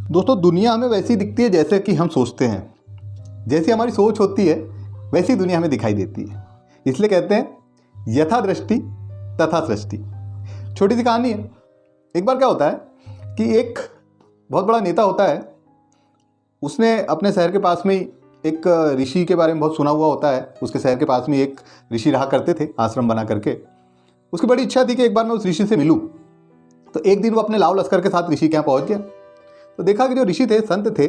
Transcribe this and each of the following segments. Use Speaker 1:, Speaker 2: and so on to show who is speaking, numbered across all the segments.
Speaker 1: दोस्तों, दुनिया हमें वैसी दिखती है जैसे कि हम सोचते हैं। जैसी हमारी सोच होती है वैसी दुनिया हमें दिखाई देती है। इसलिए कहते हैं यथा दृष्टि तथा सृष्टि। छोटी सी कहानी है। एक बार क्या होता है कि एक बहुत बड़ा नेता होता है। उसने अपने शहर के पास में ही एक ऋषि के बारे में बहुत सुना हुआ होता है। उसके शहर के पास में एक ऋषि रहा करते थे, आश्रम बना करके। उसकी बड़ी इच्छा थी कि एक बार मैं उस ऋषि से मिलूं। तो एक दिन वो अपने लाव लश्कर के साथ ऋषि के यहाँ पहुँच गया। तो देखा कि जो ऋषि थे, संत थे,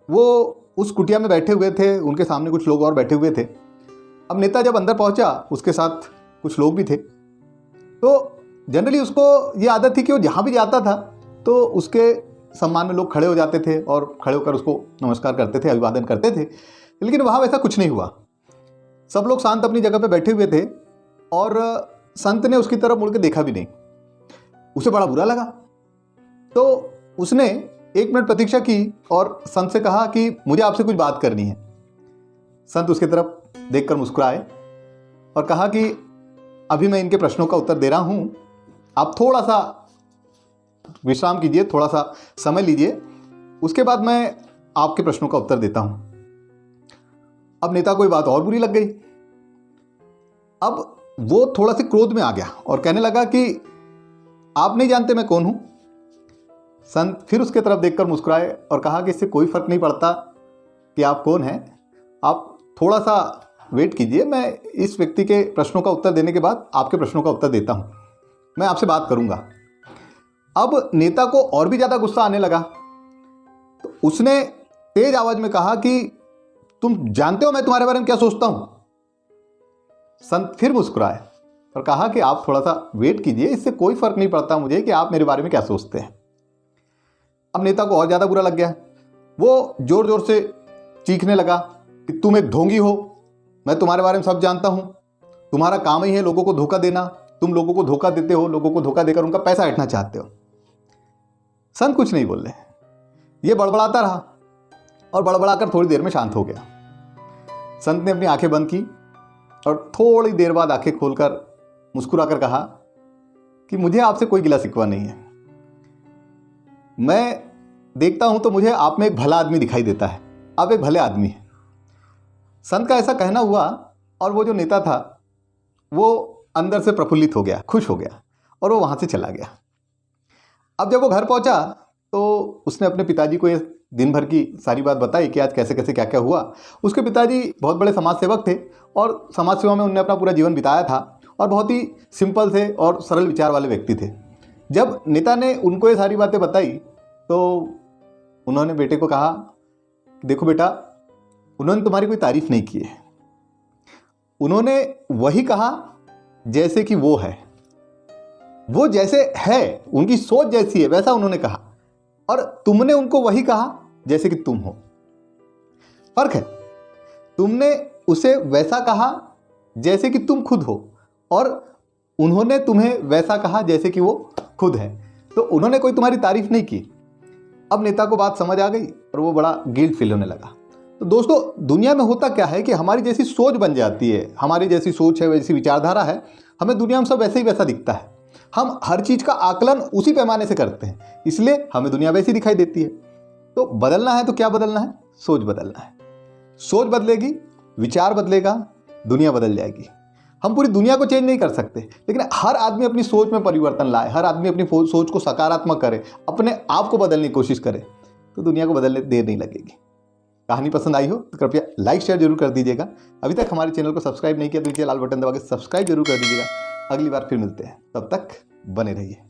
Speaker 1: वो उस कुटिया में बैठे हुए थे। उनके सामने कुछ लोग और बैठे हुए थे। अब नेता जब अंदर पहुंचा, उसके साथ कुछ लोग भी थे। तो जनरली उसको ये आदत थी कि वो जहाँ भी जाता था तो उसके सम्मान में लोग खड़े हो जाते थे और खड़े होकर उसको नमस्कार करते थे, अभिवादन करते थे। लेकिन वहाँ वैसा कुछ नहीं हुआ। सब लोग शांत अपनी जगह पे बैठे हुए थे और संत ने उसकी तरफ मुड़ के देखा भी नहीं। उसे बड़ा बुरा लगा। तो उसने 1 मिनट प्रतीक्षा की और संत से कहा कि मुझे आपसे कुछ बात करनी है। संत उसकी तरफ देखकर मुस्कुराए और कहा कि अभी मैं इनके प्रश्नों का उत्तर दे रहा हूं, आप थोड़ा सा विश्राम कीजिए, थोड़ा सा समय लीजिए, उसके बाद मैं आपके प्रश्नों का उत्तर देता हूं। अब नेता को ये बात और बुरी लग गई। अब वो थोड़ा सी क्रोध में आ गया और कहने लगा कि आप नहीं जानते मैं कौन हूं। संत फिर उसके तरफ देखकर मुस्कुराए और कहा कि इससे कोई फर्क नहीं पड़ता कि आप कौन हैं, आप थोड़ा सा वेट कीजिए, मैं इस व्यक्ति के प्रश्नों का उत्तर देने के बाद आपके प्रश्नों का उत्तर देता हूं, मैं आपसे बात करूंगा। अब नेता को और भी ज़्यादा गुस्सा आने लगा। तो उसने तेज आवाज में कहा कि तुम जानते हो मैं तुम्हारे बारे में क्या सोचता हूं। संत फिर मुस्कुराए और कहा कि आप थोड़ा सा वेट कीजिए, इससे कोई फर्क नहीं पड़ता मुझे कि आप मेरे बारे में क्या सोचते हैं। अब नेता को और ज़्यादा बुरा लग गया। वो जोर जोर से चीखने लगा कि तुम एक ढोंगी हो, मैं तुम्हारे बारे में सब जानता हूँ, तुम्हारा काम ही है लोगों को धोखा देना, तुम लोगों को धोखा देते हो, लोगों को धोखा देकर उनका पैसा हटना चाहते हो। संत कुछ नहीं बोल रहे। ये बड़बड़ाता रहा और बड़बड़ाकर थोड़ी देर में शांत हो गया। संत ने अपनी आंखें बंद की और थोड़ी देर बाद आंखें खोलकर मुस्कुराकर कहा कि मुझे आपसे कोई गिला शिकवा नहीं है। मैं देखता हूं तो मुझे आप में एक भला आदमी दिखाई देता है, आप एक भले आदमी हैं। संत का ऐसा कहना हुआ और वो जो नेता था वो अंदर से प्रफुल्लित हो गया, खुश हो गया और वो वहां से चला गया। अब जब वो घर पहुंचा तो उसने अपने पिताजी को ये दिन भर की सारी बात बताई कि आज कैसे कैसे क्या क्या हुआ। उसके पिताजी बहुत बड़े समाज सेवक थे और समाज सेवा में उन्होंने अपना पूरा जीवन बिताया था और बहुत ही सिंपल थे और सरल विचार वाले व्यक्ति थे। जब नेता ने उनको ये सारी बातें बताई तो उन्होंने बेटे को कहा, देखो बेटा, उन्होंने तुम्हारी कोई तारीफ नहीं की है, उन्होंने वही कहा जैसे कि वो है, वो जैसे है, उनकी सोच जैसी है वैसा उन्होंने कहा, और तुमने उनको वही कहा जैसे कि तुम हो। फर्क है, तुमने उसे वैसा कहा जैसे कि तुम खुद हो और उन्होंने तुम्हें वैसा कहा जैसे कि वो खुद है। तो उन्होंने कोई तुम्हारी तारीफ नहीं की। अब नेता को बात समझ आ गई और वो बड़ा गिल्ट फील होने लगा। तो दोस्तों, दुनिया में होता क्या है कि हमारी जैसी सोच बन जाती है, हमारी जैसी सोच है, वैसी विचारधारा है, हमें दुनिया में सब वैसे ही वैसा दिखता है। हम हर चीज़ का आकलन उसी पैमाने से करते हैं, इसलिए हमें दुनिया वैसी दिखाई देती है। तो बदलना है तो क्या बदलना है? सोच बदलना है। सोच बदलेगी, विचार बदलेगा, दुनिया बदल जाएगी। हम पूरी दुनिया को चेंज नहीं कर सकते, लेकिन हर आदमी अपनी सोच में परिवर्तन लाए, हर आदमी अपनी सोच को सकारात्मक करे, अपने आप को बदलने की कोशिश करे, तो दुनिया को बदलने देर नहीं लगेगी। कहानी पसंद आई हो तो कृपया लाइक शेयर जरूर कर दीजिएगा। अभी तक हमारे चैनल को सब्सक्राइब नहीं किया तो नीचे लाल बटन दबा के सब्सक्राइब जरूर कर दीजिएगा। अगली बार फिर मिलते हैं, तब तक बने रहिए।